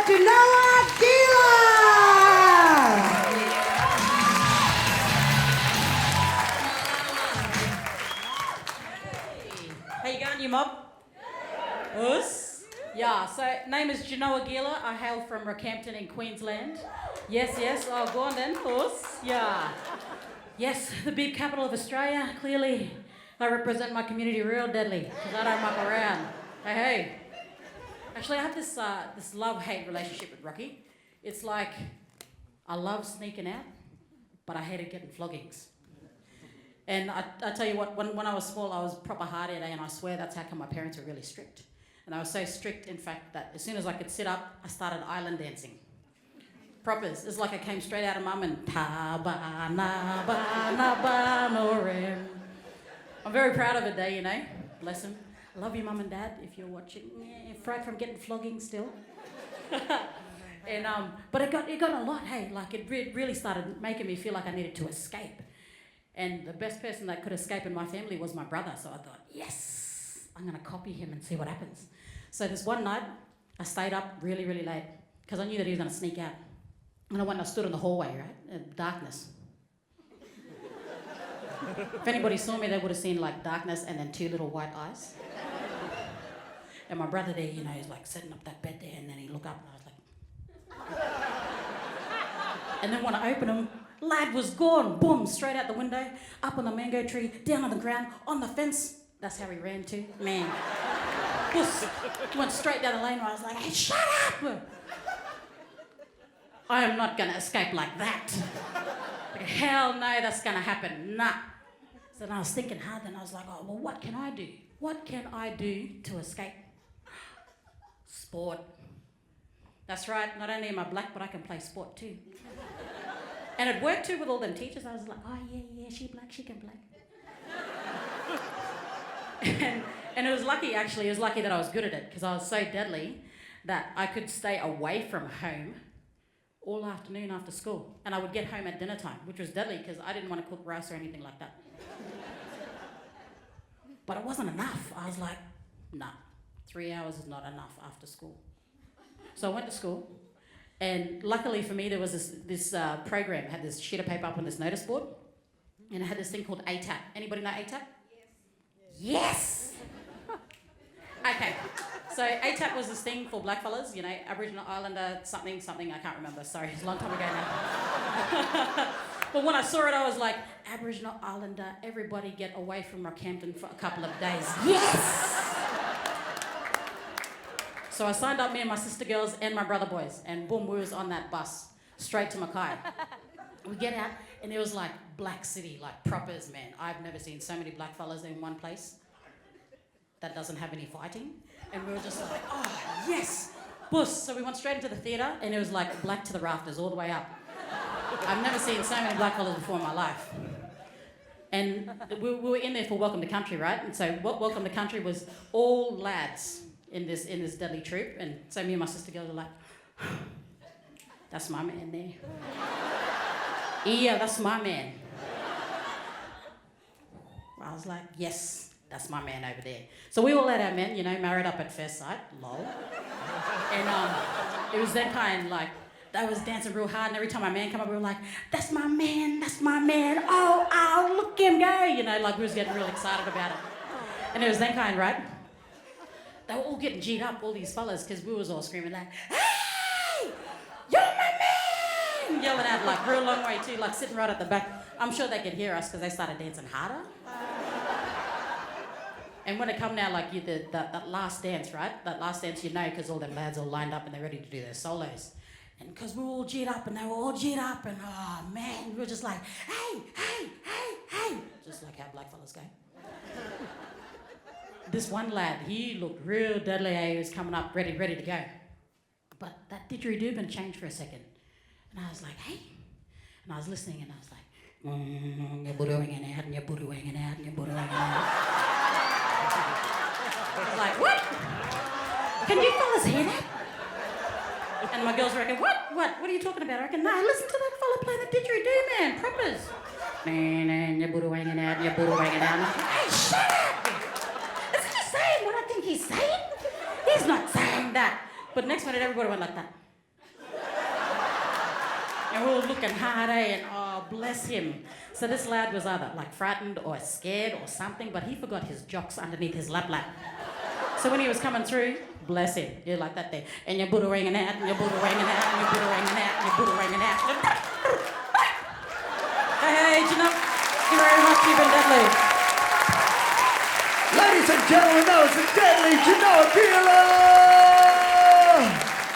Ghenoa Gela! How you going, you mob? Us? Yeah, so name is Ghenoa Gela. I hail from Rockhampton in Queensland. Yes. Oh, go on then. Us? Yeah. Yes, the big capital of Australia. Clearly, I represent my community real deadly because I don't muck around. Hey. Actually, I have this love-hate relationship with Rocky. It's like I love sneaking out, but I hated getting floggings. And I tell you what, when I was small, I was proper hard-headed, and I swear that's how come my parents were really strict. And I was so strict, in fact, that as soon as I could sit up, I started island dancing. Propers. It's like I came straight out of mum and pa-ba-na-ba-na-ba-no-rem. I'm very proud of it, though, you know. Bless them. I love you, mum and dad, if you're watching. Fright from getting flogging still. And but it got a lot, hey. Like it really started making me feel like I needed to escape. And the best person that could escape in my family was my brother. So I thought, yes, I'm gonna copy him and see what happens. So this one night, I stayed up really, really late because I knew that he was gonna sneak out. And I went and I stood in the hallway, right, in darkness. If anybody saw me, they would have seen like darkness and then two little white eyes. And my brother there, you know, he's like setting up that bed there, and then he looked up and I was like... And then when I opened him, lad was gone. Boom, straight out the window, up on the mango tree, down on the ground, on the fence. That's how he ran too, man. Puss. He went straight down the lane, and I was like, hey, shut up! I am not gonna escape like that. Like, hell no, that's gonna happen, nah. So then I was thinking hard, and I was like, oh, well, what can I do? What can I do to escape? Sport. That's right, not only am I black, but I can play sport too. And it worked too with all them teachers. I was like, oh yeah, she black, she can play. and it was lucky, actually, it was lucky that I was good at it, because I was so deadly that I could stay away from home all afternoon after school. And I would get home at dinner time, which was deadly, because I didn't want to cook rice or anything like that. But it wasn't enough. I was like, nah. 3 hours is not enough after school. So I went to school, and luckily for me, there was this program, had this sheet of paper up on this notice board, and it had this thing called ATAP. Anybody know ATAP? Yes! Okay, so ATAP was this thing for blackfellas, you know, Aboriginal Islander, something, I can't remember, sorry, it's a long time ago now. But when I saw it, I was like, Aboriginal Islander, everybody get away from Rockhampton for a couple of days. Yes! So I signed up, me and my sister girls and my brother boys, and boom, we was on that bus, straight to Mackay. We get out, and it was like Black City, like propers, man. I've never seen so many black fellas in one place that doesn't have any fighting. And we were just like, oh, yes, bus. So we went straight into the theatre, and it was like black to the rafters, all the way up. I've never seen so many black fellas before in my life. And we were in there for Welcome to Country, right? And so Welcome to Country was all lads in this deadly troop, and so me and my sister girls were like, that's my man there. Yeah, that's my man. I was like, yes, that's my man over there. So we all had our men, you know, married up at first sight, lol. And it was that kind, like, they was dancing real hard, and every time my man came up, we were like, that's my man, oh, look him go, you know, like we was getting real excited about it. And it was that kind, right? They were all getting G'd up, all these fellas, because we was all screaming like, hey, you're my man! Yelling out like real long way too, like sitting right at the back. I'm sure they could hear us because they started dancing harder. And when it come now, like that last dance, right? That last dance, you know, because all them lads all lined up and they're ready to do their solos. And because we were all G'd up and they were all G'd up, and oh man, we were just like, hey. Just like how black fellas go. This one lad, he looked real deadly. He was coming up ready to go. But that didgeridoo changed for a second. And I was like, hey. And I was listening, and I was like, you're burrowing out, and you're burrowing out, and you're burrowing out. I was like, what? Can you fellas hear that? And my girls reckon, what? What are you talking about? I reckon, no, listen to that fella play the didgeridoo, man, propers. Man, you're burrowing out, and you're burrowing out. I'm like, hey, shut up! Is he saying what I think he's saying? He's not saying that. But next minute, everybody went like that. And we were looking hard, eh? And oh, bless him. So this lad was either like frightened or scared or something, but he forgot his jocks underneath his lap. So when he was coming through, bless him, you're like that there. And your Buddha ringing out, and your Buddha ringing out, and your Buddha ringing out, and your Buddha ringing out. Hey, Ghenoa, thank you very much, you've been deadly. Ladies and gentlemen, that was the deadly Ghenoa Gela!